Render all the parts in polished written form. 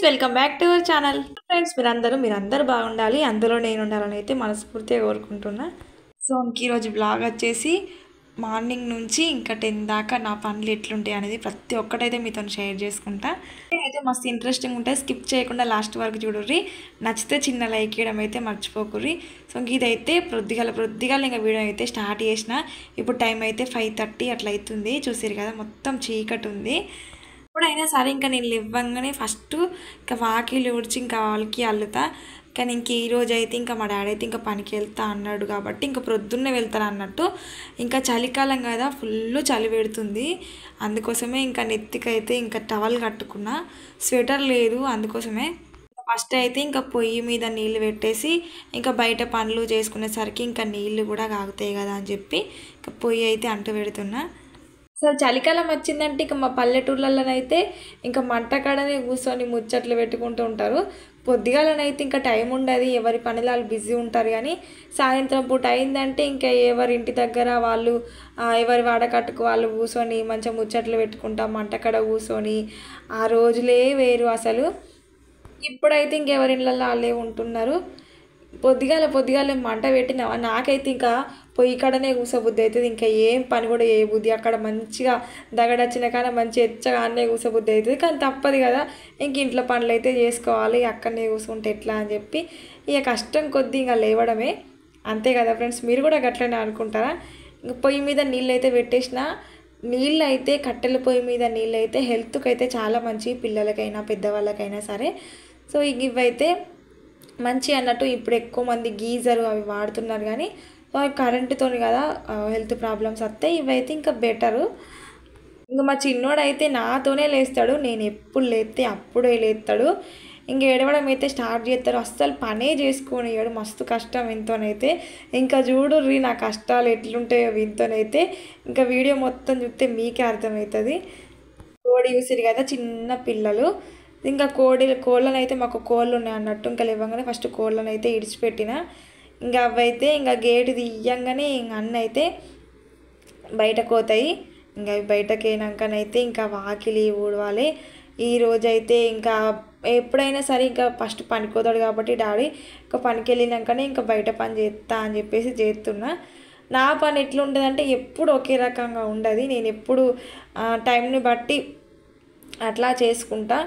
Welcome back to our channel. Friends, మీరందరూ బాగుండాలి, అందులో నేను ఉండాలని అయితే మనస్ఫూర్తిగా కోరుకుంటున్నా. సో ఈరోజు బ్లాగ్ వచ్చేసి మార్నింగ్ నుంచి ఇంకా 10 దాకా నా పనులు ఎట్లుంటాయి అనేది ప్రతి ఒక్కటైతే మీతో షేర్ చేసుకుంటా. అయితే మస్తు ఇంట్రెస్టింగ్ ఉంటాయి, స్కిప్ చేయకుండా లాస్ట్ వరకు చూడుర్రి. నచ్చితే చిన్న లైక్ చేయడం అయితే మర్చిపోకుర్రి. సో ఇదైతే ప్రొద్దుగాల ఇంకా వీడియో అయితే స్టార్ట్ చేసిన. ఇప్పుడు టైం అయితే 5:30 అట్లా అవుతుంది. చూసారు కదా, మొత్తం చీకటి ఉంది. ఎప్పుడైనా సరే ఇంకా నేను లేవగానే ఫస్ట్ ఇంకా వాకిలి ఊడ్చి ఇంకా వాళ్ళకి అల్లుతా. కానీ ఇంక ఈరోజు అయితే ఇంకా మా డాడీ అయితే ఇంకా పనికి వెళ్తా అన్నాడు కాబట్టి ఇంకా ప్రొద్దున్నే వెళ్తాను అన్నట్టు. ఇంకా చలికాలం కదా, ఫుల్ చలి పెడుతుంది. అందుకోసమే ఇంకా నెత్తికైతే ఇంకా టవల్ కట్టుకున్నా, స్వెటర్ లేదు. అందుకోసమే ఫస్ట్ అయితే ఇంకా పొయ్యి మీద నీళ్ళు పెట్టేసి ఇంకా బయట పనులు చేసుకునేసరికి ఇంకా నీళ్ళు కూడా కాగుతాయి కదా అని చెప్పి ఇంకా పొయ్యి అయితే అంటు పెడుతున్నా. అసలు చలికాలం వచ్చిందంటే ఇక మా పల్లెటూర్లలోనైతే ఇంకా మంట కాడనే కూర్చొని ముచ్చట్లు పెట్టుకుంటూ ఉంటారు. పొద్దుగాలనైతే ఇంకా టైం ఉండదు, ఎవరి పనులు వాళ్ళు బిజీ ఉంటారు. కానీ సాయంత్రం పూట అయిందంటే ఇంకా ఎవరి ఇంటి దగ్గర వాళ్ళు ఎవరి వాడకట్టుకు వాళ్ళు కూర్చొని మంచిగా ముచ్చట్లు పెట్టుకుంటాం, మంట కాడ కూర్చొని. ఆ రోజులే వేరు అసలు. ఇప్పుడైతే ఇంకెవరి ఇళ్ళల్లో వాళ్ళే ఉంటున్నారు. పొద్దుగాల మంట పెట్టిన నాకైతే ఇంకా పొయ్యి కాడనే కూర్చోబుద్ధి అవుతుంది. ఇంకా ఏం పని కూడా చేయబుద్ధి. అక్కడ మంచిగా దగడొచ్చిన కానీ మంచి ఎచ్చగా అన్నే కూర్చోబుద్ధి అవుతుంది. కానీ తప్పదు కదా, ఇంక ఇంట్లో పనులు అయితే చేసుకోవాలి, అక్కడనే కూర్చుంటే ఎట్లా అని చెప్పి ఇక కష్టం కొద్దీ ఇంకా లేవడమే. అంతే కదా ఫ్రెండ్స్, మీరు కూడా గట్లనే అనుకుంటారా? ఇంక పొయ్యి మీద నీళ్ళు అయితే పెట్టేసిన. నీళ్ళు అయితే కట్టెల పొయ్యి మీద నీళ్ళు అయితే హెల్త్కి అయితే చాలా మంచి, పిల్లలకైనా పెద్దవాళ్ళకైనా సరే. సో ఇవైతే మంచి అన్నట్టు. ఇప్పుడు ఎక్కువ మంది గీజరు అవి వాడుతున్నారు, కానీ అవి కరెంటుతో కదా హెల్త్ ప్రాబ్లమ్స్ వస్తాయి. ఇవైతే ఇంకా బెటరు. ఇంకా మా చిన్నోడు అయితే నాతోనే లేస్తాడు, నేను ఎప్పుడు లేస్తే అప్పుడే లేస్తాడు. ఇంక ఏడవడం అయితే స్టార్ట్ చేస్తారు. అస్సలు పనే చేసుకోనియ్యాడు, మస్తు కష్టం వింతోనైతే. ఇంకా చూడుర్రి నా కష్టాలు ఎట్లుంటాయో వింతోనైతే. ఇంకా వీడియో మొత్తం చూస్తే మీకే అర్థమవుతుంది. కోడి చూసిరు కదా, చిన్న పిల్లలు. ఇంకా కోళ్ళను అయితే మాకు కోళ్ళు ఉన్నాయి అన్నట్టు. ఇంకా లేవగానే ఫస్ట్ కోళ్ళను అయితే ఇడిచిపెట్టిన. ఇంకా అవైతే ఇంకా గేటు తీయంగానే ఇంక అన్న అయితే బయటకు పోతాయి. ఇంకా అవి బయటకు అయినాకనైతే ఇంకా వాకిలి ఊడవాలి. ఈరోజైతే ఇంకా ఎప్పుడైనా సరే ఇంకా ఫస్ట్ పనికోతాడు కాబట్టి డాడీ ఇంకా పనికి వెళ్ళినాకనే ఇంకా బయట పని చేస్తా అని చెప్పేసి చేస్తున్నా. నా పని ఎట్లుంటుందంటే ఎప్పుడు ఒకే రకంగా ఉండదు. నేను ఎప్పుడు టైంని బట్టి అట్లా చేసుకుంటా.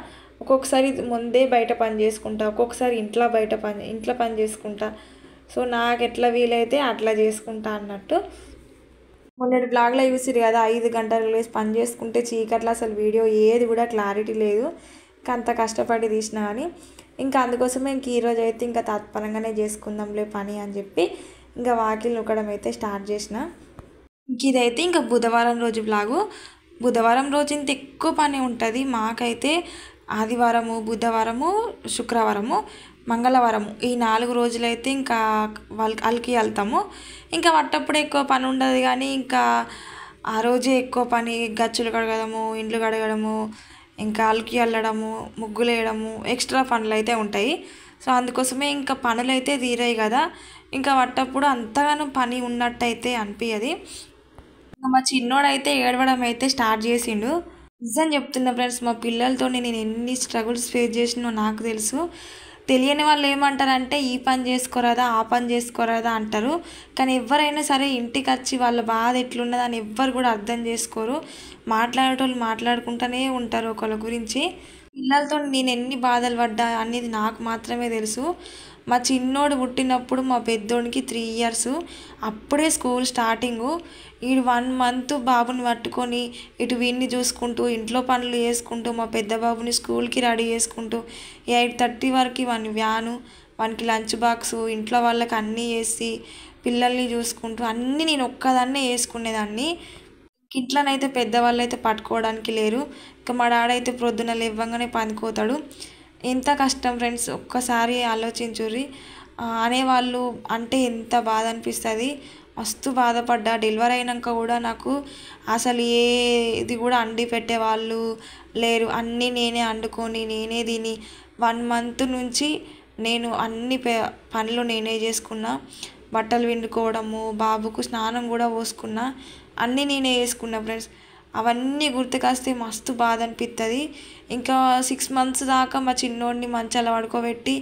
ఒక్కొక్కసారి ముందే బయట పని చేసుకుంటా, ఒక్కొక్కసారి ఇంట్లో పని చేసుకుంటా. సో నాకు ఎట్లా వీలైతే అట్లా చేసుకుంటా అన్నట్టు. మొన్నటి బ్లాగ్లో చూసిరు కదా, 5 గంటలు లేసి పని చేసుకుంటే చీకట్లో అసలు వీడియో ఏది కూడా క్లారిటీ లేదు. ఇంకా అంత కష్టపడి తీసినా కానీ ఇంకా అందుకోసమే ఇంక ఈరోజు అయితే ఇంకా తత్పరంగానే చేసుకుందాంలే పని అని చెప్పి ఇంకా వాకిలు నూకడం అయితే స్టార్ట్ చేసిన. ఇంక ఇదైతే ఇంకా బుధవారం రోజు బ్లాగు. బుధవారం రోజు ఇంత ఎక్కువ పని ఉంటుంది మాకైతే. ఆదివారము, బుధవారము, శుక్రవారము, మంగళవారము ఈ 4 రోజులైతే ఇంకా అలికి వెళ్తాము. ఇంకా పట్టప్పుడు ఎక్కువ పని ఉండదు, కానీ ఇంకా ఆ రోజే ఎక్కువ పని. గచ్చులు కడగడము, ఇండ్లు కడగడము, ఇంకా అలికి అల్లడము, ముగ్గులు వేయడము, ఎక్స్ట్రా పనులు అయితే ఉంటాయి. సో అందుకోసమే ఇంకా పనులు అయితే తీరాయి కదా, ఇంకా పట్టప్పుడు అంతగానో పని ఉన్నట్టయితే అనిపించదు. ఇంకా మా చిన్నోడైతే ఏడవడం అయితే స్టార్ట్ చేసిండు. నిజం చెప్తున్నా ఫ్రెండ్స్, మా పిల్లలతో నేను ఎన్ని స్ట్రగుల్స్ ఫేస్ చేసినో నాకు తెలుసు. తెలియని వాళ్ళు ఏమంటారంటే ఈ పని చేసుకోరాదా, ఆ పని చేసుకోరాదా అంటారు. కానీ ఎవరైనా సరే ఇంటికి వచ్చి వాళ్ళ బాధ ఎట్లున్నదని ఎవ్వరు కూడా అర్థం చేసుకోరు. మాట్లాడేటోళ్ళు మాట్లాడుకుంటూనే ఉంటారు ఒకళ్ళ గురించి. పిల్లలతో నేను ఎన్ని బాధలు పడ్డా అనేది నాకు మాత్రమే తెలుసు. మా చిన్నోడు పుట్టినప్పుడు మా పెద్దోడికి 3 years, అప్పుడే స్కూల్ స్టార్టింగు. వీడు 1 month బాబుని పట్టుకొని ఇటు వీడిని చూసుకుంటూ ఇంట్లో పనులు చేసుకుంటూ మా పెద్ద బాబుని స్కూల్కి రెడీ చేసుకుంటూ 8:30 వరకు వాని వ్యాను, వానికి లంచ్ బాక్సు, ఇంట్లో వాళ్ళకి అన్నీ వేసి పిల్లల్ని చూసుకుంటూ అన్నీ నేను ఒక్కదాన్నే వేసుకునేదాన్ని. ఇంట్లోనైతే పెద్దవాళ్ళు అయితే పట్టుకోవడానికి లేరు. ఇంకా మా డాడైతే ప్రొద్దున లేవగానే పనికోతాడు. ఎంత కష్టం ఫ్రెండ్స్, ఒక్కసారి ఆలోచించుర్రి. అనేవాళ్ళు అంటే ఎంత బాధ అనిపిస్తుంది. మస్తు బాధపడ్డా. డెలివరీ అయినాక కూడా నాకు అసలు ఏది కూడా అండి పెట్టేవాళ్ళు లేరు. అన్నీ నేనే వండుకొని నేనే తిని 1 month నుంచి నేను అన్ని పనులు నేనే చేసుకున్నా. బట్టలు పిండుకోవడము, బాబుకు స్నానం కూడా పోసుకున్నా, అన్నీ నేనే చేసుకున్నా ఫ్రెండ్స్. అవన్నీ గుర్తుకొస్తే మస్తు బాధ అనిపిస్తుంది. ఇంకా 6 మంత్స్ దాకా మా చిన్నోడిని మంచాల పడుకోబెట్టి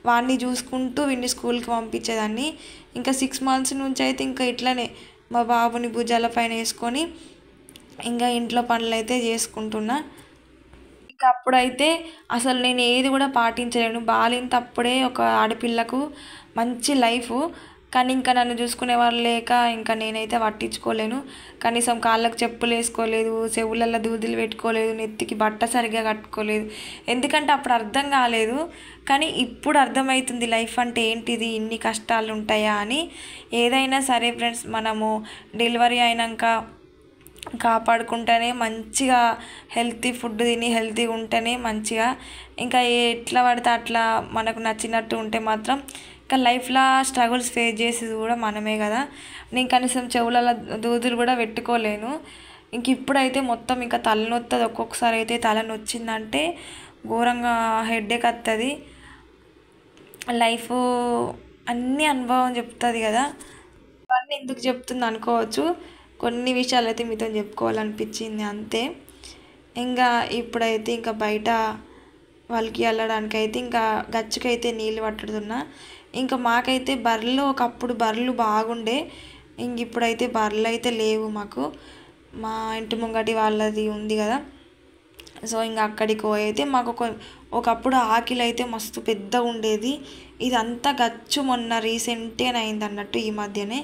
వాడిని చూసుకుంటూ వీడిని స్కూల్కి పంపించేదాన్ని. ఇంకా 6 మంత్స్ నుంచి అయితే ఇంకా ఇట్లనే మా బాబుని భుజాల పైన వేసుకొని ఇంకా ఇంట్లో పనులు అయితే చేసుకుంటున్నా. ఇంకా అప్పుడైతే అసలు నేను ఏది కూడా పాటించలేను. బాలింతప్పుడే ఒక ఆడపిల్లకు మంచి లైఫ్, కానీ ఇంకా నన్ను చూసుకునే వాళ్ళు లేక ఇంకా నేనైతే పట్టించుకోలేను. కనీసం కాళ్ళకు చెప్పులు వేసుకోలేదు, చెవులల్లో దూదులు పెట్టుకోలేదు, నెత్తికి బట్ట సరిగ్గా కట్టుకోలేదు. ఎందుకంటే అప్పుడు అర్థం కాలేదు, కానీ ఇప్పుడు అర్థమవుతుంది లైఫ్ అంటే ఏంటిది, ఇన్ని కష్టాలు ఉంటాయా అని. ఏదైనా సరే ఫ్రెండ్స్, మనము డెలివరీ అయినాక కాపాడుకుంటేనే మంచిగా హెల్తీ ఫుడ్ తిని హెల్తీగా ఉంటేనే మంచిగా. ఇంకా ఎట్లా పడితే అట్లా మనకు నచ్చినట్టు ఉంటే మాత్రం ఇంకా లైఫ్లో స్ట్రగుల్స్ ఫేస్ చేసేది కూడా మనమే కదా. నేను కనీసం చెవులలో దూదులు కూడా పెట్టుకోలేను. ఇంక ఇప్పుడైతే మొత్తం ఇంకా తలనొస్తుంది. ఒక్కొక్కసారి అయితే తలనొచ్చిందంటే ఘోరంగా హెడేక్ వస్తుంది. లైఫ్ అన్నీ అనుభవం చెప్తుంది కదా. ఇవన్నీ ఎందుకు చెప్తుంది అనుకోవచ్చు, కొన్ని విషయాలు అయితే మీతో చెప్పుకోవాలనిపించింది అంతే. ఇంకా ఇప్పుడైతే ఇంకా బయట వాళ్ళకి వెళ్ళడానికైతే ఇంకా గచ్చుకైతే నీళ్ళు పట్టుతున్నా. ఇంకా మాకైతే బర్రెలు, ఒకప్పుడు బర్రెలు బాగుండే, ఇంక ఇప్పుడైతే బర్రెలు అయితే లేవు మాకు. మా ఇంటి ముంగటి వాళ్ళది ఉంది కదా, సో ఇంకా అక్కడికి పోయితే మాకు ఒకప్పుడు ఆకిలి అయితే మస్తు పెద్దగా ఉండేది. ఇదంతా గచ్చు మొన్న రీసెంట్గా అయింది అన్నట్టు ఈ మధ్యనే.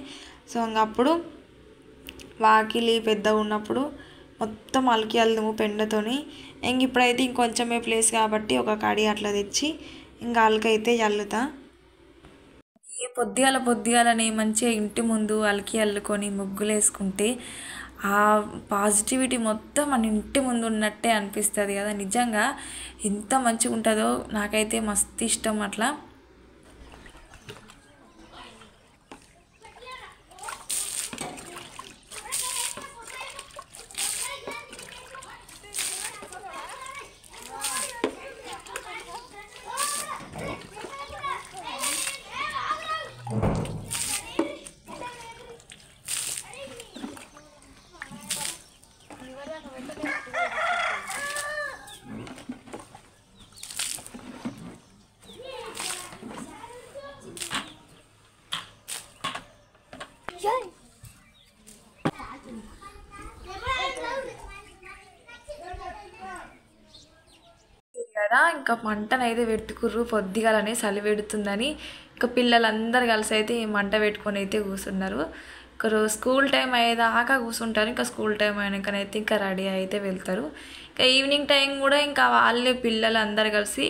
సో ఇంక అప్పుడు వాకిలి పెద్దగా ఉన్నప్పుడు మొత్తం అలికి అల్లుము పెండతోని. ఇంక ఇప్పుడైతే ఇంకొంచెమే ప్లేస్ కాబట్టి ఒక కడి అట్లా తెచ్చి ఇంకా అలకైతే చల్లుతా. పొద్దుగాలనే మంచిగా ఇంటి ముందు అలికి అల్లుకొని ముగ్గులు వేసుకుంటే ఆ పాజిటివిటీ మొత్తం మన ఇంటి ముందు ఉన్నట్టే అనిపిస్తుంది కదా. నిజంగా ఎంత మంచిగా ఉంటుందో, నాకైతే మస్తు ఇష్టం అట్లా. కదా ఇంకా మంటనైతే పెట్టుకుర్రు. పొద్దుగాలనే చలి పెడుతుందని ఇంకా పిల్లలందరూ కలిసి అయితే ఈ మంట పెట్టుకొని అయితే కూర్చున్నారు. ఇంకా స్కూల్ టైం అయ్యేదాకా కూర్చుంటారు. ఇంకా స్కూల్ టైం అయినాకనైతే ఇంకా రెడీ అయితే వెళ్తారు. ఇంకా ఈవినింగ్ టైం కూడా ఇంకా వాళ్ళే పిల్లలు అందరు కలిసి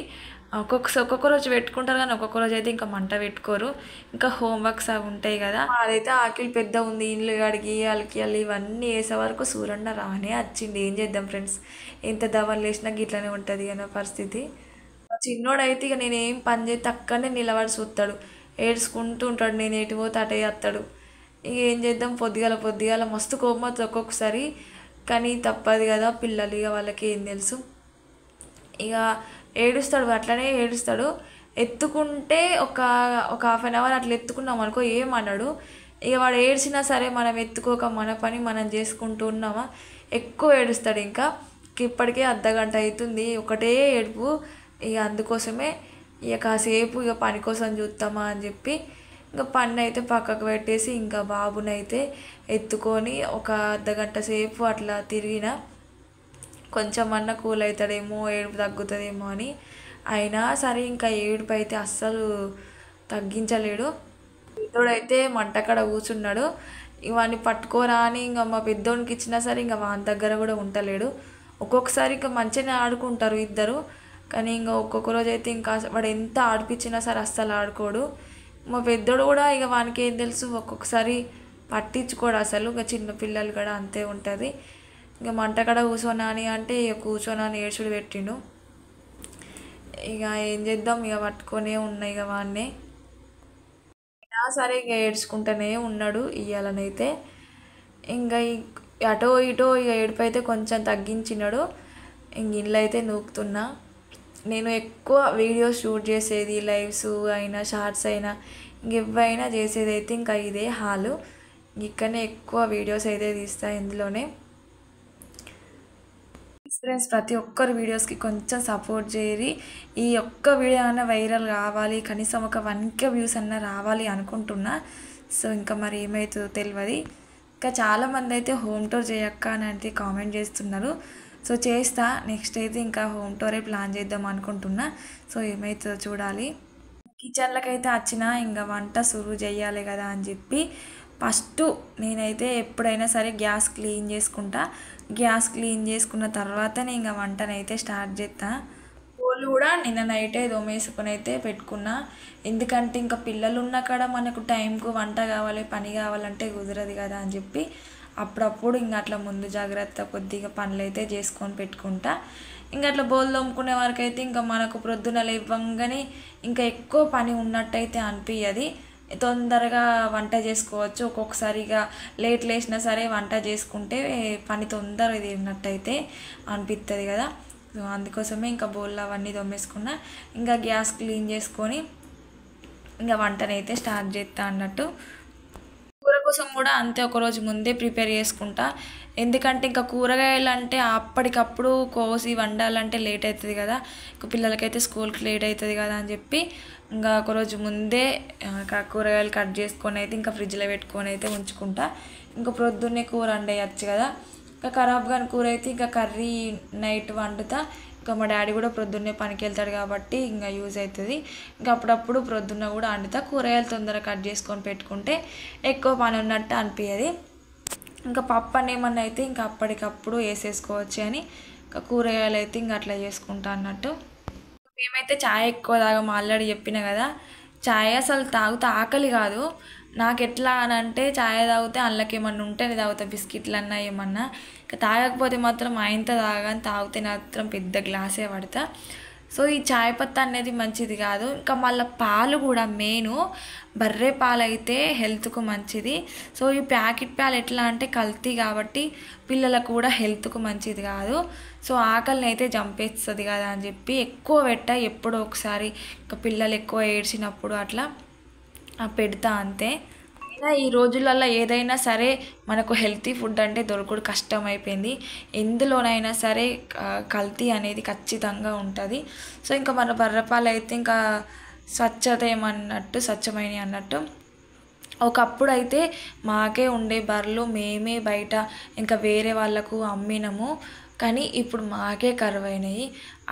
ఒక్కొక్క రోజు పెట్టుకుంటారు, కానీ ఒక్కొక్క రోజు అయితే ఇంకా మంట పెట్టుకోరు. ఇంకా హోంవర్క్స్ అవి ఉంటాయి కదా. అదైతే ఆకిలి పెద్ద ఉంది, ఇల్లు కడిగి అలికియాలి ఇవన్నీ వేసే వరకు సూరన్న రానే వచ్చింది. ఏం చేద్దాం ఫ్రెండ్స్, ఎంత దవలు వేసినా ఇట్లానే ఉంటుంది అన్న పరిస్థితి. చిన్నోడైతే ఇక నేను ఏం పని చేస్తే అక్కడనే నిలబడి చూస్తాడు, ఏడ్చుకుంటూ ఉంటాడు. నేను ఎటు పోతే అటే వస్తాడు. ఇక ఏం చేద్దాం, పొద్దుగాల మస్తు కోపం వస్తుంది ఒక్కొక్కసారి, కానీ తప్పదు కదా, పిల్లలు ఇక వాళ్ళకి ఏం తెలుసు. ఇక ఏడుస్తాడు, అట్లనే ఏడుస్తాడు. ఎత్తుకుంటే ఒక హాఫ్ అన్ అవర్ అట్లా ఎత్తుకున్నాం అనుకో ఏమన్నాడు. ఇక వాడు ఏడ్చినా సరే మనం ఎత్తుకోక మన పని మనం చేసుకుంటూ ఉన్నామా ఎక్కువ ఏడుస్తాడు. ఇంకా ఇప్పటికే అర్ధగంట అవుతుంది ఒకటే ఏడుపు. ఇక అందుకోసమే ఇక కాసేపు ఇక పని కోసం చూస్తామా అని చెప్పి ఇంకా పని అయితే పక్కకు పెట్టేసి ఇంకా బాబునైతే ఎత్తుకొని ఒక అర్ధగంట సేపు అట్లా తిరిగిన కొంచెం అన్న కూల్ అవుతాడేమో, ఏడుపు తగ్గుతుందేమో అని. అయినా సరే ఇంకా ఏడుపు అయితే అస్సలు తగ్గించలేడు. పెద్దోడైతే మంటకాడ కూర్చున్నాడు. ఇవన్నీ పట్టుకోరా అని ఇంకా మా పెద్దోడికి ఇచ్చినా సరే ఇంకా వాని దగ్గర కూడా ఉండలేడు. ఒక్కొక్కసారి ఇంకా మంచిగానే ఆడుకుంటారు ఇద్దరు, కానీ ఇంకా ఒక్కొక్క రోజు అయితే ఇంకా వాడు ఎంత ఆడిపించినా సరే అస్సలు ఆడుకోడు. మా పెద్దోడు కూడా ఇక వానికి ఏం తెలుసు, ఒక్కొక్కసారి పట్టించుకోడు అసలు. ఇంకా చిన్నపిల్లలు కూడా అంతే ఉంటుంది. ఇక మంటకాడ కూర్చోనా అని అంటే ఇక కూర్చోనా అని ఏడ్చుడు పెట్టిండు. ఇక ఏం చేద్దాం, ఇక పట్టుకొనే ఉన్నాయి ఇక వాడిని. అయినా సరే ఇక ఏడ్చుకుంటూనే ఉన్నాడు ఇయ్యాలనైతే. ఇంకా అటో ఇటో ఇక ఏడుపు అయితే కొంచెం తగ్గించినాడు. ఇంక ఇల్లు అయితే నూకుతున్నా. నేను ఎక్కువ వీడియోస్ షూట్ చేసేది, లైవ్స్ అయినా షార్ట్స్ అయినా ఇంకెవైనా చేసేది అయితే ఇంకా ఇదే హాలు. ఇక్కడనే ఎక్కువ వీడియోస్ అయితే తీస్తాను ఇందులోనే. ఫ్రెండ్స్ ప్రతి ఒక్కరు వీడియోస్కి కొంచెం సపోర్ట్ చేయరి. ఈ ఒక్క వీడియో అన్నా వైరల్ కావాలి, కనీసం ఒక 1K వ్యూస్ అన్నా రావాలి అనుకుంటున్నా. సో ఇంకా మరి ఏమవుతుందో తెలియదు. ఇంకా చాలామంది అయితే హోమ్ టూర్ చేయక్క అని అయితే కామెంట్ చేస్తున్నారు. సో చేస్తా, నెక్స్ట్ అయితే ఇంకా హోమ్ టూరే ప్లాన్ చేద్దాం అనుకుంటున్నా. సో ఏమవుతుందో చూడాలి. కిచెన్లోకి అయితే వచ్చినా ఇంకా వంట సురువు చేయాలి కదా అని చెప్పి ఫస్ట్ నేనైతే ఎప్పుడైనా సరే గ్యాస్ క్లీన్ చేసుకుంటా. గ్యాస్ క్లీన్ చేసుకున్న తర్వాతనే ఇంకా వంటనైతే స్టార్ట్ చేస్తా. బోళ్ళు కూడా నిన్న నైటే దోమేసుకొని అయితే పెట్టుకున్నా. ఎందుకంటే ఇంకా పిల్లలు ఉన్న కాడ మనకు టైంకు వంట కావాలి, పని కావాలంటే కుదరదు కదా అని చెప్పి అప్పుడప్పుడు ఇంకా అట్లా ముందు జాగ్రత్త కొద్దిగా పనులు అయితే చేసుకొని పెట్టుకుంటా. ఇంకా అట్లా బోళ్ళు తోముకునే వరకు అయితే ఇంకా మనకు ప్రొద్దున లేవగానే ఇంకా ఎక్కువ పని ఉన్నట్టయితే అనిపించదు. తొందరగా వంట చేసుకోవచ్చు. ఒక్కొక్కసారిగా లేట్ లేచినా సరే వంట చేసుకుంటే పని తొందరగా తీరినట్టయితే అనిపిస్తుంది కదా. సో అందుకోసమే ఇంకా బోళ్ళు అవన్నీ తోమేసుకున్నా. ఇంకా గ్యాస్ క్లీన్ చేసుకొని ఇంకా వంటనైతే స్టార్ట్ చేస్తా అన్నట్టు. కూర కోసం కూడా అంతే, ఒకరోజు ముందే ప్రిపేర్ చేసుకుంటా. ఎందుకంటే ఇంకా కూరగాయలు అంటే అప్పటికప్పుడు కోసి వండాలంటే లేట్ అవుతుంది కదా, ఇంకా పిల్లలకైతే స్కూల్కి లేట్ అవుతుంది కదా అని చెప్పి ఇంకా ఒకరోజు ముందే కూరగాయలు కట్ చేసుకొని అయితే ఇంకా ఫ్రిడ్జ్లో పెట్టుకొని అయితే ఉంచుకుంటా. ఇంకా ప్రొద్దున్నే కూర వండేయచ్చు కదా. ఇంకా ఖరాబ్ కాని కూర అయితే ఇంకా కర్రీ నైట్ వండుతా. ఇంకా మా డాడీ కూడా ప్రొద్దున్నే పనికి వెళ్తాడు కాబట్టి ఇంకా యూజ్ అవుతుంది. ఇంకా అప్పుడప్పుడు ప్రొద్దున్న కూడా వండుతా. కూరగాయలు తొందరగా కట్ చేసుకొని పెట్టుకుంటే ఎక్కువ పని ఉన్నట్టు అనిపించదు. ఇంకా పప్పు అనేమన్నా అయితే ఇంకా అప్పటికప్పుడు వేసేసుకోవచ్చు అని ఇంకా కూరగాయలు అయితే ఇంకా అట్లా చేసుకుంటా అన్నట్టు. మేమైతే ఛాయ్ ఎక్కువ తాగము, ఆల్రెడీ చెప్పిన కదా. ఛాయ్ అసలు తాగితే ఆకలి కాదు నాకు. ఎట్లా అని అంటే ఛాయ్ తాగితే అందులోకి ఏమన్నా ఉంటేనే తాగుతా, బిస్కెట్లు అన్నా ఏమన్నా. ఇంకా తాగకపోతే మాత్రం ఆయంత తాగని, తాగితే మాత్రం పెద్ద గ్లాసే పడతా. సో ఈ ఛాయ్ పత్తా అనేది మంచిది కాదు. ఇంకా మళ్ళీ పాలు కూడా మెయిన్ బర్రె పాలు అయితే హెల్త్కు మంచిది. సో ఈ ప్యాకెట్ పాలు ఎట్లా అంటే కల్తీ కాబట్టి పిల్లలకు కూడా హెల్త్కు మంచిది కాదు. సో ఆకలిని అయితే చంపేస్తుంది కదా అని చెప్పి ఎక్కువ పెట్టా. ఎప్పుడో ఒకసారి ఇంకా పిల్లలు ఎక్కువ ఏడ్చినప్పుడు అట్లా పెడతా అంతే. అయినా ఈ రోజులలో ఏదైనా సరే మనకు హెల్తీ ఫుడ్ అంటే దొరకడు కష్టం అయిపోయింది. ఎందులోనైనా సరే కల్తీ అనేది ఖచ్చితంగా ఉంటుంది. సో ఇంకా మన బర్రెపాలు అయితే ఇంకా స్వచ్ఛత ఏమన్నట్టు స్వచ్ఛమైనవి అన్నట్టు. ఒకప్పుడు అయితే మాకే ఉండే బర్రెలు, మేమే బయట ఇంకా వేరే వాళ్ళకు అమ్మినాము. కానీ ఇప్పుడు మాకే కరువైనాయి.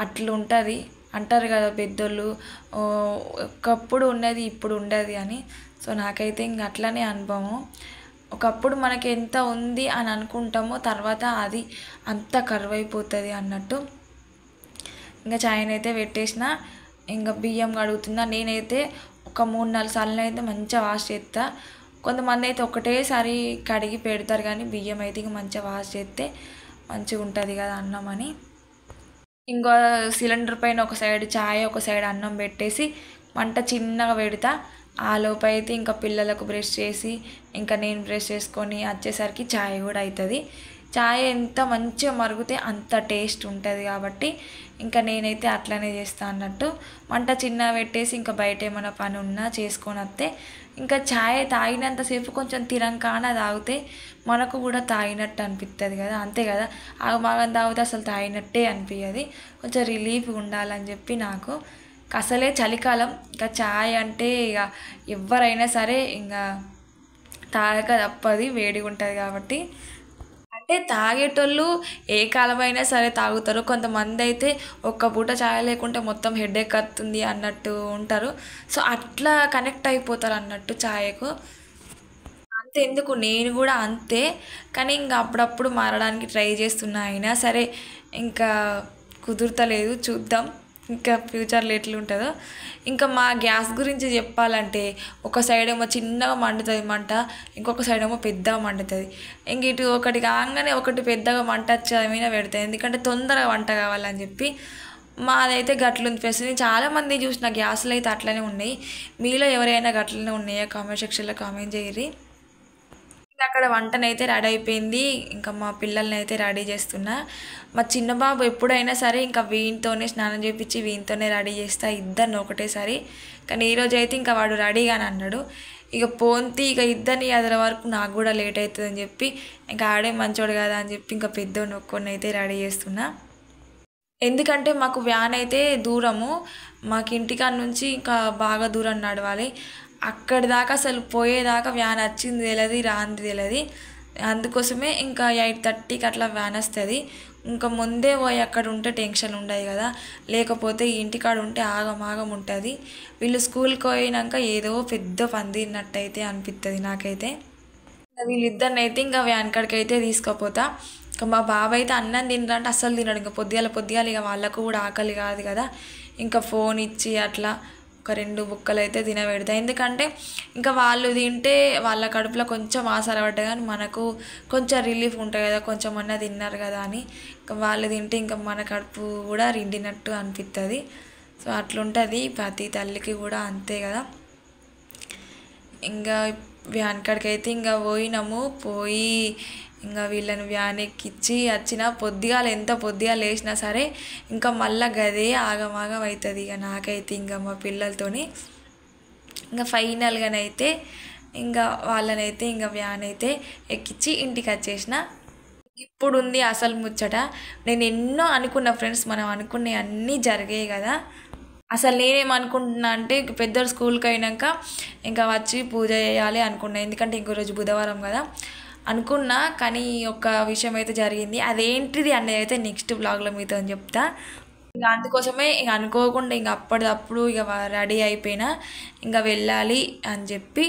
అట్లుంటుంది అంటారు కదా పెద్దోళ్ళు, ఒకప్పుడు ఉన్నది ఇప్పుడు ఉండదు అని. సో నాకైతే ఇంక అట్లనే అనుభవం. ఒకప్పుడు మనకి ఎంత ఉంది అని అనుకుంటామో తర్వాత అది అంత కరువైపోతుంది అన్నట్టు. ఇంకా ఛాయ్ని అయితే పెట్టేసిన, ఇంకా బియ్యం కడుగుతున్నా. నేనైతే ఒక 3-4 సార్లు అయితే మంచిగా వాష్ చేస్తా. కొంతమంది అయితే ఒకటేసారి కడిగి పెడతారు, కానీ బియ్యం అయితే ఇంక మంచిగా వాష్ చేస్తే మంచిగా ఉంటుంది కదా అన్నం అని. ఇంకో సిలిండర్ పైన ఒక సైడ్ ఛాయ్, ఒక సైడ్ అన్నం పెట్టేసి మంట చిన్నగా పెడతా. ఆ లోపు అయితే ఇంకా పిల్లలకు బ్రష్ చేసి ఇంకా నేను బ్రష్ చేసుకొని వచ్చేసరికి ఛాయ్ కూడా అవుతుంది. ఛాయ్ ఎంత మంచిగా మరిగితే అంత టేస్ట్ ఉంటుంది కాబట్టి ఇంకా నేనైతే అట్లనే చేస్తాను అన్నట్టు. మంట చిన్నగా పెట్టేసి ఇంకా బయట ఏమైనా పని ఉన్నా చేసుకొని వస్తే ఇంకా ఛాయ్ తాగినంతసేపు కొంచెం తిరంకాన తాగితే మనకు కూడా తాగినట్టు అనిపిస్తుంది కదా, అంతే కదా. ఆగమాగం తాగితే అసలు తాగినట్టే అనిపించదు. కొంచెం రిలీఫ్గా ఉండాలని చెప్పి నాకు. అసలే చలికాలం, ఇంకా ఛాయ్ అంటే ఇక ఎవరైనా సరే ఇంకా తాగక తప్పది, వేడిగా ఉంటుంది కాబట్టి. అంటే తాగేటోళ్ళు ఏ కాలమైనా సరే తాగుతారు. కొంతమంది అయితే ఒక్క పూట ఛాయ్ లేకుంటే మొత్తం హెడేక్ వస్తుంది అన్నట్టు ఉంటారు. సో అట్లా కనెక్ట్ అయిపోతారు అన్నట్టు ఛాయ్కు. అంతే ఎందుకు, నేను కూడా అంతే. కానీ ఇంకా అప్పుడప్పుడు మారడానికి ట్రై చేస్తున్నా, అయినా సరే ఇంకా కుదురుతలేదు. చూద్దాం ఇంకా ఫ్యూచర్లో ఎట్లుంటుందో. ఇంకా మా గ్యాస్ గురించి చెప్పాలంటే ఒక సైడ్ ఏమో చిన్నగా మండుతుంది మంట, ఇంకొక సైడ్ ఏమో పెద్దగా మండుతుంది. ఇంక ఇటు ఒకటి కాగానే ఒకటి పెద్దగా మంట వచ్చేమైనా పెడతాయి, ఎందుకంటే తొందరగా వంట కావాలని చెప్పి. మాదైతే గట్లుంది ప్రస్తుతం. చాలామంది చూసిన గ్యాస్లు అయితే అట్లనే ఉన్నాయి. మీలో ఎవరైనా గట్లనే ఉన్నాయా కామెంట్ సెక్షన్లో కామెంట్ చేయరి. అక్కడ వంటనైతే రెడీ అయిపోయింది. ఇంకా మా పిల్లల్ని అయితే రెడీ చేస్తున్నా. మా చిన్న బాబు ఎప్పుడైనా సరే ఇంకా వీనితోనే స్నానం చేయించి వీనితోనే రెడీ చేస్తా, ఇద్దరిని ఒకటేసారి. కానీ ఈరోజు అయితే ఇంకా వాడు రెడీగాని అన్నాడు. ఇక పోంతి ఇక ఇద్దరిని అదర వరకు నాకు కూడా లేట్ అవుతుంది అని చెప్పి ఇంకా ఆడే మంచోడు కదా అని చెప్పి ఇంకా పెద్దోడిని ఒక్కొని అయితే రెడీ చేస్తున్నా. ఎందుకంటే మాకు వ్యాన్ అయితే దూరము, మాకు ఇంటికాడ నుంచి ఇంకా బాగా దూరం నడవాలి. అక్కడి దాకా అసలు పోయేదాకా వ్యాన్ వచ్చింది తెలియదు, రాంది తెలియదు. అందుకోసమే ఇంకా 8:30కి అట్లా వ్యాన్ వస్తుంది. ఇంకా ముందే పోయి అక్కడ ఉంటే టెన్షన్ ఉండదు కదా, లేకపోతే ఇంటికాడ ఉంటే ఆగం ఉంటుంది. వీళ్ళు స్కూల్కి పోయినాక ఏదో పెద్ద పందిరినట్టయితే అనిపిస్తుంది నాకైతే. వీళ్ళిద్దరిని అయితే ఇంకా వ్యాన్ కాడికి అయితే తీసుకుపోతా. ఇంకా మా బాబాయ్ అయితే అన్నం తినరంటే అస్సలు తినడు. ఇంకా పొద్దుగాల ఇక వాళ్ళకు కూడా ఆకలి కాదు కదా, ఇంకా ఫోన్ ఇచ్చి అట్లా ఒక 2 బుక్కలు అయితే తినబెడతా. ఎందుకంటే ఇంకా వాళ్ళు తింటే వాళ్ళ కడుపులో కొంచెం ఆసర పడ్డా కానీ మనకు కొంచెం రిలీఫ్ ఉంటుంది కదా, కొంచెం అన్న తిన్నారు కదా అని. ఇంకా వాళ్ళు తింటే ఇంకా మన కడుపు కూడా నిండినట్టు అనిపిస్తుంది. సో అట్లుంటుంది ప్రతి తల్లికి కూడా అంతే కదా. ఇంకా వ్యాన్ కాడికి అయితే ఇంకా పోయి ఇంకా వీళ్ళని వ్యాన్ ఎక్కిచ్చి వచ్చిన ఎంత పొద్దుగాల లేచినా సరే ఇంకా మళ్ళీ గదే ఆగమాగం అవుతుంది ఇక నాకైతే ఇంకా మా పిల్లలతోని. ఇంకా ఫైనల్గానైతే ఇంకా వాళ్ళనైతే ఇంకా వ్యాన్ అయితే ఎక్కించి ఇంటికి వచ్చేసిన. ఇప్పుడు ఉంది అసలు ముచ్చట. నేను ఎన్నో అనుకున్నా ఫ్రెండ్స్, మనం అనుకునే అన్నీ జరిగాయి కదా. అసలు నేనేమనుకుంటున్నా అంటే పెద్దలు స్కూల్కి అయినాక ఇంకా వచ్చి పూజ చేయాలి అనుకున్నా, ఎందుకంటే ఇంకో రోజు బుధవారం కదా అనుకున్నా. కానీ ఒక విషయం అయితే జరిగింది, అదేంటిది అనేది అయితే నెక్స్ట్ బ్లాగ్లో మీతో చెప్తా. ఇంకా అందుకోసమే ఇక అనుకోకుండా ఇంకా అప్పటిదప్పుడు ఇక రెడీ అయిపోయినా ఇంకా వెళ్ళాలి అని చెప్పి.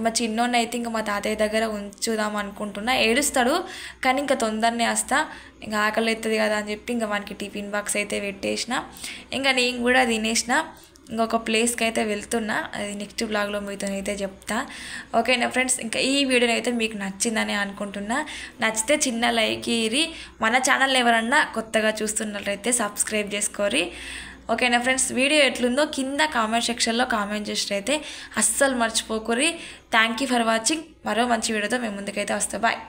మా చిన్నోడిని అయితే ఇంకా మా తాతయ్య దగ్గర ఉంచుదాం అనుకుంటున్నా. ఏడుస్తాడు కానీ ఇంకా తొందరనే వస్తా, ఇంకా ఆకలి అవుతుంది కదా అని చెప్పి ఇంకా మనకి టిఫిన్ బాక్స్ అయితే పెట్టేసిన. ఇంకా నేను కూడా తినేసిన. ఇంకొక ప్లేస్కి అయితే వెళ్తున్నా, అది నెక్స్ట్ బ్లాగ్లో మీతో అయితే చెప్తా. ఓకేనా ఫ్రెండ్స్, ఇంకా ఈ వీడియోని అయితే మీకు నచ్చిందని అనుకుంటున్నా. నచ్చితే చిన్న లైక్ ఇయ్యి. మన ఛానల్ ఎవరన్నా కొత్తగా చూస్తున్నట్లయితే సబ్స్క్రైబ్ చేసుకోరి. ఓకేనా ఫ్రెండ్స్, వీడియో ఎట్లుందో కింద కామెంట్ సెక్షన్లో కామెంట్ చేసినట్టయితే అస్సలు మర్చిపోకూరి. Thank you for watching. మరో మంచి వీడియోతో మేము ముందుకైతే వస్తాం. బాయ్.